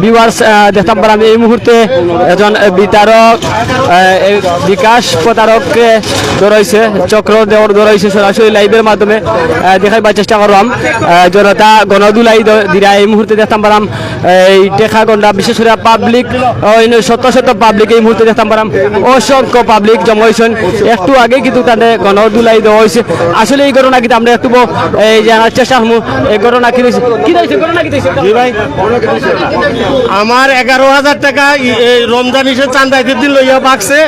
Viewers দেখতাম পারাম এই মুহূর্তে একজন বিতারক বিকাশ প্রতারককে ধরাইছে, চক্র ধরাইছে সরাসরি লাইভের মাধ্যমে দেখাইবার চেষ্টা করলাম। জনতা গণদুলাই দিরা এই মুহূর্তে দেখতাম পারাম এই টেকা গন্ডা, বিশেষ করে পাবলিক শত শত পাবলিক এই মুহূর্তে দেখতাম পারাম অসংখ্য পাবলিক জমা হয়েছেন। একটু আগে কিন্তু তাদের গণদুলাই দেওয়া হয়েছে। আসলে এই ঘটনা কিন্তু আমরা একটু জানার চেষ্টা করবো এই ঘটনা কি হয়েছে। ভাই আমার 11,000 টাকা রমজান হিসেবে চান্দাইতে দিন লইয়া বাকছে।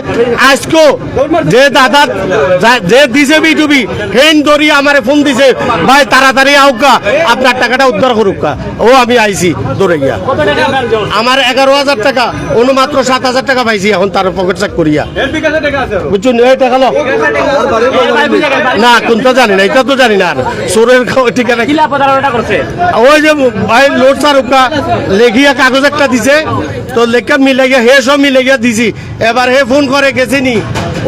আজকো যে দাদা যে দিছে বিটুবি হেন ধরি আমারে ফোন দিছে, ভাই তাড়াতাড়ি আউকা আপনার টাকাটা উদ্ধার করুকা। ও আমি আইছি দৌড়ে গিয়া। আমার 11,000 টাকা অনুমাত্র 7,000 টাকা পাইছি এখন তার পকেট চেক করিয়া। বুঝছেন এই টাকা লো না কোনটা জানি না, এটা তো জানি না। চোরের ঠিকানা ওই যে ভাই লোড সারুকা লেখিয়া কাগজ একটা দিছে, তো লেখা মিলে গিয়া হে সব মিলে গিয়া দিছি। এবার হে ফোন করে গেছে নি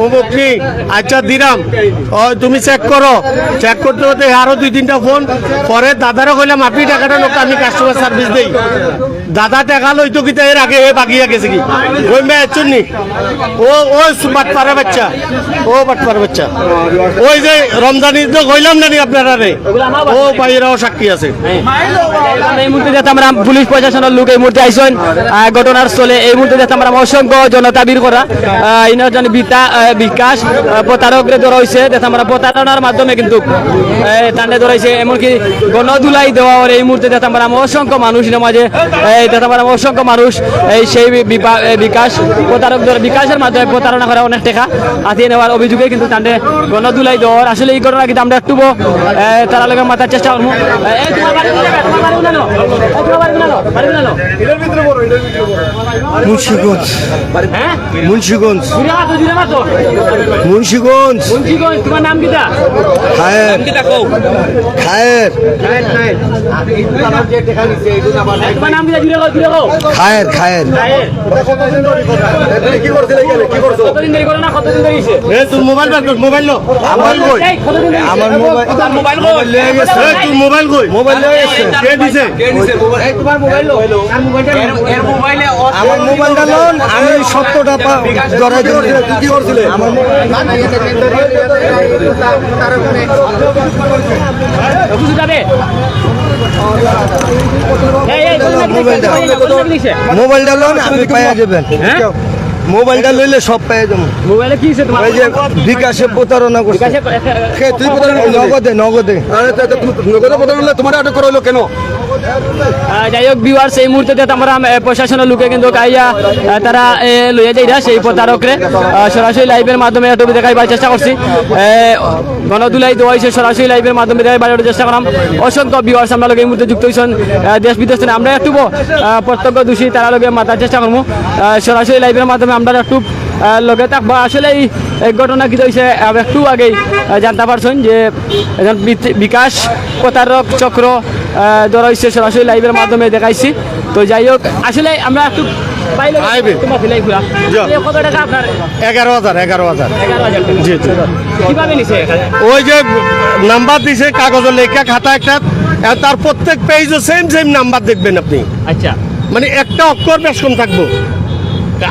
ও বকনি আচ্ছা দিলাম তুমি চেক করো। চেক করতে করতে আরো 2-3টা ফোন পরে দাদারও কইলাম আপনি টাকাটা নোক আমি কাস্টমার সার্ভিস দেই। দাদা টাকা লইতো কিতা এর আগে হে বাগিয়া গেছে কি ওই মেয়ে চুন্নি ও ওই বাটপাড়া বাচ্চা, ও বাটপাড়া বাচ্চা ওই যে রমজানি তো কইলাম না নি আপনারা রে, ও বাইরেও সাক্ষী আছে। এই মুহূর্তে যাতে আমরা পুলিশ প্রশাসনের লোক এই মুহূর্তে আইসেন ঘটনার স্থলে। এই মুহূর্তে যাতে আমরা অসংখ্য জনতা বীর করা ইনজন বিকাশ প্রতারকরে ধরা হয়েছে। যাতে আমরা প্রতারণার মাধ্যমে কিন্তু টান্ডে ধরাইছে, এমনকি গণদুলাই দেওয়া এই মুহূর্তে যাতে আমরা অসংখ্য মানুষ মাঝে যাতে আমরা অসংখ্য মানুষ এই সেই বিকাশ প্রতারক বিকাশের মাধ্যমে প্রতারণা করা অনেক টাকা হাতিয়ে নেওয়ার অভিযোগে কিন্তু টান্ডে গণদুলাই দেওয়ার। আসলে এই ঘটনা কিন্তু আমরা একটু তারা লোক মাথার চেষ্টা করবো। মুন্সিগঞ্জ মুন্সিগঞ্জ মুন্সিগঞ্জ তোমার নাম কিটা? খায়ের খায়ের তোমার নাম কিটা? খায়ের খায়ের কতদিন দেরি করো না? কতদিন দেরি হয়েছে? তোর মোবাইল মোবাইল লো আমার কই আমার মোবাইল লয়ে গেছে। তোর মোবাইল কই? মোবাইল লয়ে গেছে। কে দিছে? তোমার মোবাইল লো এর মোবাইলে আমার মোবাইলটা লোন আমি 70টা জড়াই দিয়েছি। কি করছিলে? আমার যাবে মোবাইলটা লোন আপনি পাইয়া যাবেন। মোবাইলটা লইলে সব পেয়ে যাবো। মোবাইলে কি তোমার? ওই যে বিকাশে প্রতারণা করছে। তুই প্রতারণা নগদে নগদে নগদে প্রতারণা তোমার আটক করা হলো কেন? যাই হোক ভিউয়ার্স এই মুহূর্তে আমরা প্রশাসনের লোকে কিন্তু কাইয়া তারা লইয়া যাইরা সেই প্রতারকরে সরাসরি লাইভের মাধ্যমে একটু দেখাইবার চেষ্টা করছি। গণদুলাই দেওয়া হয়েছে সরাসরি লাইভের মাধ্যমে দেখাইবার চেষ্টা করলাম। অসংখ্য ভিউয়ার্স আমরা লোক এই মুহূর্তে যুক্ত হয়েছেন দেশ বিদেশ থেকে। আমরা একটু প্রত্যক্ষ দোষী তারা লোকে মাথার চেষ্টা করবো সরাসরি লাইভের মাধ্যমে আমরা একটু লগে থাকবো। আসলে এই ঘটনা কি হয়েছে একটু আগেই জানতে পারছেন যে একজন বিকাশ প্রতারক চক্র ধরা হয়েছে সরাসরি লাইভের মাধ্যমে দেখাইছি। তো যাই হোক আসলে আমরা একটু ওই যে নাম্বার দিছে কাগজের লেখা খাতা একটা, তার প্রত্যেক পেজে সেম সেম নাম্বার দেখবেন আপনি। আচ্ছা মানে একটা অক্ষর বেশ কম থাকবো।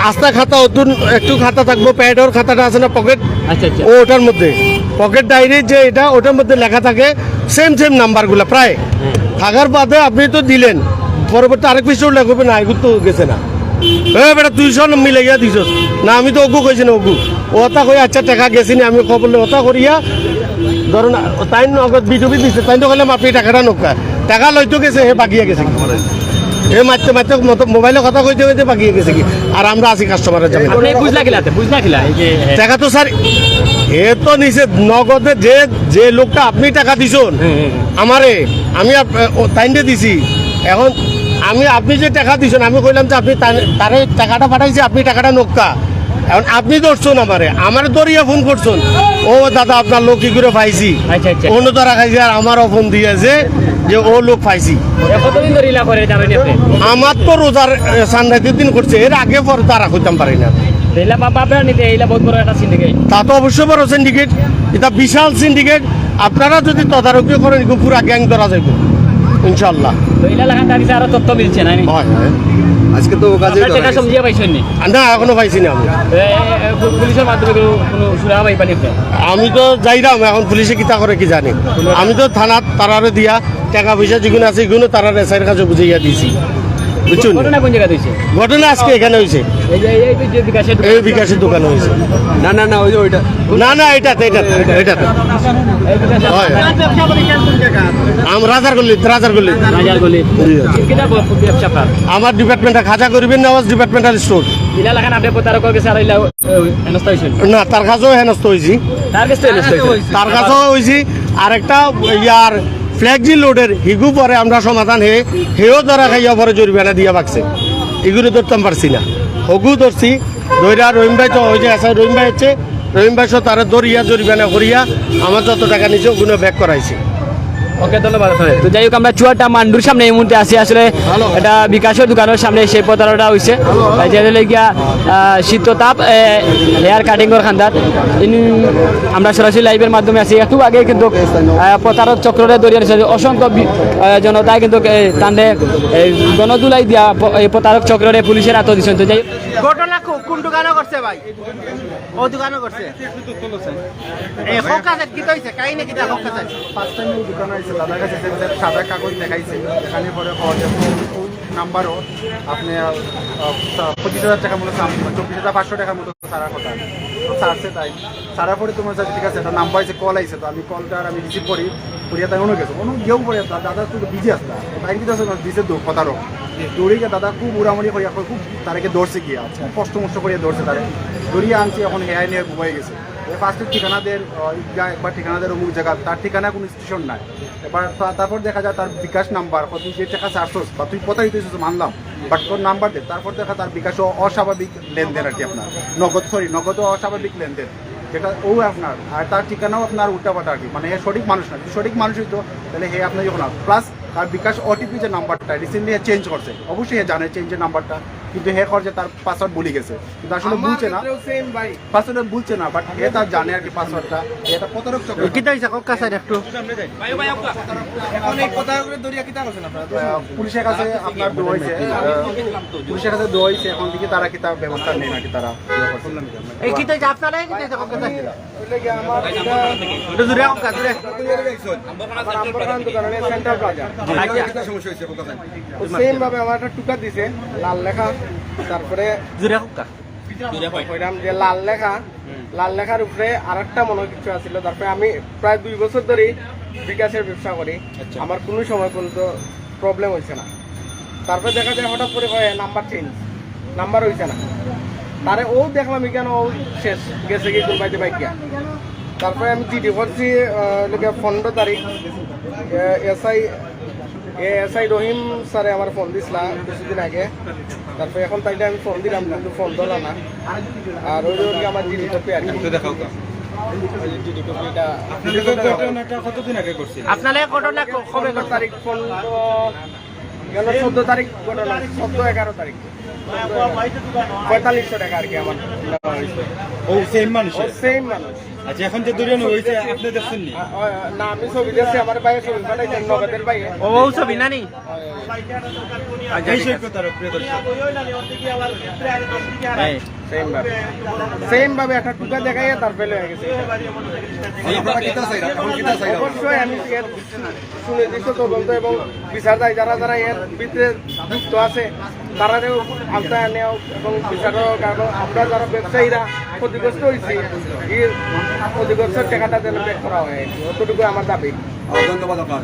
আস্তা খাতা অতুন একটু খাতা থাকবো, প্যাডের খাতাটা আছে না পকেট, ওটার মধ্যে পকেট ডায়েরি যে এটা ওটার মধ্যে লেখা থাকে সেম সেম নাম্বারগুলো প্রায় থাকার বাদে আপনি তো দিলেন, পরবর্তী আরেক পিছু লেখবে না এগুলো তো গেছে না। বেটা তুই সব মিলে গিয়া দিছ না, আমি তো অগু কইছি না অগু ওটা কই আচ্ছা টাকা গেছি না আমি খবর ওটা করিয়া ধরুন তাই নগদ বিটুবি দিচ্ছে তাই তো কইলাম আপনি টাকাটা নৌকা টাকা লইতো গেছে হে বাগিয়া গেছে এ মারতে মারতে মোবাইলে কথা কইতে কইতে বাগিয়ে গেছে কি। আর আমরা আছি কাস্টমারের জন্য টাকা তো স্যার এ তো নিচে নগদে যে যে লোকটা আপনি টাকা দিছেন আমারে আমি তাইনতে দিছি। এখন আমি আপনি যে টাকা দিছেন আমি কইলাম যে আপনি তারে টাকাটা পাঠাইছি আপনি টাকাটা নৌকা। এখন আপনি ধরছেন আমার দরিয়া ফোন করছেন ও দাদা আপনার লোক কি করে পাইছি অন্য তো রাখাইছি আর আমারও ফোন দিয়েছে যে ও লোক পাইছি। আমার তো রোজার সান্দাইতের দিন করছে, এর আগে পরে তারা করতাম পারি না। তা তো অবশ্যই বড় সিন্ডিকেট, এটা বিশাল সিন্ডিকেট। আপনারা যদি তদারকি করেন পুরা গ্যাং ধরা যাবে ইনশাল্লাহ। লইলা লাগান তার কাছে আরো তথ্য মিলছে না হয় আজকে তো কাজে আপনার টাকা সমঝিয়ে পাইছেন নি না এখনো পাইছি না আমি পুলিশের মাধ্যমে কোনো সুরাহা পাই পানি আপনি আমি তো যাইরাম এখন পুলিশে কিতা করে কি জানি আমি তো থানাত তারারে দিয়া টাকা পয়সা যেগুলো আছে এগুলো তারার এসআইয়ের কাছে বুঝাইয়া দিয়েছি বুঝছুন ঘটনা কোন জায়গায় হয়েছে ঘটনা আজকে এখানে হয়েছে এই যে বিকাশের এই বিকাশের দোকানে হয়েছে না ওই যে ওইটা না এটাতে হয় রাজার গল্লি রাজার গলি কিটা ব্যবসা পার আমার ডিপার্টমেন্টে খাজা করিবেন নওয়াজ ডিপার্টমেন্টাল স্টোর ইলা লাগান আপনি প্রতারক গেছে আর ইলা হেনস্থা হইছেন না তার কাছেও হেনস্থ হয়েছি তার কাছে হেনস্থা হইছে তার কাছেও হয়েছি আরেকটা ইয়ার ফ্ল্যাগজি লোডের হিগু পরে আমরা সমাধান হেও ধরা খাইয়া পরে জরিমানা দিয়া বাকছে এগুলো ধরতাম পারছি না হগু ধরছি ধৈরা রহিম ভাই তো ওই যে আছে রহিম ভাই হচ্ছে রহিম ভাই সহ তারা ধরিয়া জরিমানা করিয়া আমার যত টাকা নিচে ওগুলো ব্যাক করাইছি ওকে ধন্যবাদ তো যাই হোক আমরা চুয়াটা মান্ডুর সামনে এই মুহূর্তে আছি আসলে এটা বিকাশের দোকানের সামনে সেই প্রতারণা হয়েছে যেটা গিয়া শীততাপ হেয়ার কাটিংয়ের খান্দাত আমরা সরাসরি লাইভের মাধ্যমে আছি একটু আগে কিন্তু প্রতারক চক্ররে দরিয়ে রয়েছে অসংখ্য জনতায় কিন্তু তান্ডে গণদুলাই দিয়া এই প্রতারক চক্ররে পুলিশের হাতও দিচ্ছেন তো যাই ঘটনা কোন দোকানে করছে ভাই ও দোকানে করছে এই হকাছে কি কইছে কাইনে কি দেখা হকাছে ফার্স্ট টাইম দোকানে আইছে দাদার কাছে সাদা কাগজ দেখাইছে এখানে পরে নাম্বারও আপনি 25,000 টাকা মতো 24,500 টাকার মতো সারা কথা সারছে তাই সারা পরে তোমার সাথে ঠিক আছে একটা নাম্বার আছে কল আইছে তো আমি কলটা আমি রিসিভ করি করিয়া তাই গেছে গিয়েও পরে দাদা তো বিজি আসলা তাই কিন্তু দিছে কথারও দৌড়ে গিয়ে দাদা খুব উড়ামুড়ি করিয়া খুব তারাকে দৌড়ছে গিয়া কষ্ট মষ্ট করিয়া দৌড়ছে তারা দৌড়িয়ে আনছি এখন হেয়াই নিয়ে ঘুমাই গেছে ফার্স্টের ঠিকানাদের একবার ঠিকানাদের অমুক জায়গা তার ঠিকানা কোনো স্টেশন নাই এবার তারপর দেখা যায় তার বিকাশ নাম্বার তুই যে টাকা চারশোস বা তুই প্রতারিত হয়েছিস মানলাম বাট তোর নাম্বার দে তারপর দেখা তার বিকাশ অস্বাভাবিক লেনদেন আর কি আপনার নগদ অস্বাভাবিক লেনদেন যেটা ও আপনার আর তার ঠিকানাও আপনার উল্টাপাটা আর কি মানে হে সঠিক মানুষ না সঠিক মানুষ হইতো তাহলে হে আপনার যখন প্লাস তার বিকাশ ওটিপি যে নাম্বারটা রিসেন্টলি চেঞ্জ করছে অবশ্যই হে জানে চেঞ্জের নাম্বারটা কিন্তু হে করছে তার পাসওয়ার্ড ভুলে গেছে কিন্তু আসলে ভুলছে না পাসওয়ার্ড ভুলছে না বাট হে তার জানে আর কি পাসওয়ার্ডটা এটা প্রতারক চক্র কিটা হইছে হকাছে একটু এখন এই প্রতারকের দরিয়া কিতা করছেন আপনারা পুলিশের কাছে আপনার দৌড়াইছে পুলিশের কাছে দৌড়াইছে এখন থেকে তারা কিতা ব্যবস্থা নেই নাকি তারা এই কিটা হইছে আপনারা কি হইছে হকাছে ওইলে কি আমার এটা জুরে হকা জুরে সেন্টার প্লাজা সেম ভাবে আমার একটা টুকা দিছে লাল লেখা তারপরে জুরে হকা কইরাম যে লাল লেখার উপরে আরেকটা মনে কিছু আছিল তারপরে আমি প্রায় 2 বছর ধরে বিকাশের ব্যবসা করি আমার কোনো সময় পর্যন্ত প্রবলেম হয়েছে না তারপরে দেখা যায় হঠাৎ করে হয় নাম্বার হয়েছে না তারে ও দেখলাম কেন ও শেষ গেছে কি কোনবাইতে বাইক গিয়া তারপরে আমি চিঠি করছি 15 তারিখ এসআই রহিম স্যারে আমার ফোন দিছিল কিছুদিন আগে তারপরে এখন তাইলে আমি ফোন দিলাম কিন্তু ফোন ধরলাম না আর ওই আমার জিডি কপি আর কি আপনারা ঘটনা কবে 14 তারিখ 14 তারিখ ঘটনা 14-11 তারিখ 4500 টাকা আর কি আমার ও সেম মানুষ সেম মানুষ আচ্ছা এখন যে দূরে হয়েছে আপনি দেখছেন নি না আমি ছবি দেখছি আমার ভাই ছবি পাঠাইছেন নগদের ভাই ও ছবি না নি এই সৈকতার প্রিয় দর্শক সেম ভাবে একটা টুকা দেখাই তার ফেলে হয়ে গেছে অবশ্যই আমি এর সুনির্দিষ্ট তদন্ত এবং বিচার দায় যারা যারা এর ভিতরে যুক্ত আছে তারাও আওতায় নেওয়া এবং বিচারক এবং আমরা যারা ব্যবসায়ীরা ক্ষতিগ্রস্ত হয়েছি এই ক্ষতিগ্রস্তের টাকাটা যেন ব্যাক করা হয় অতটুকু আমার দাবি ধন্যবাদ আপনার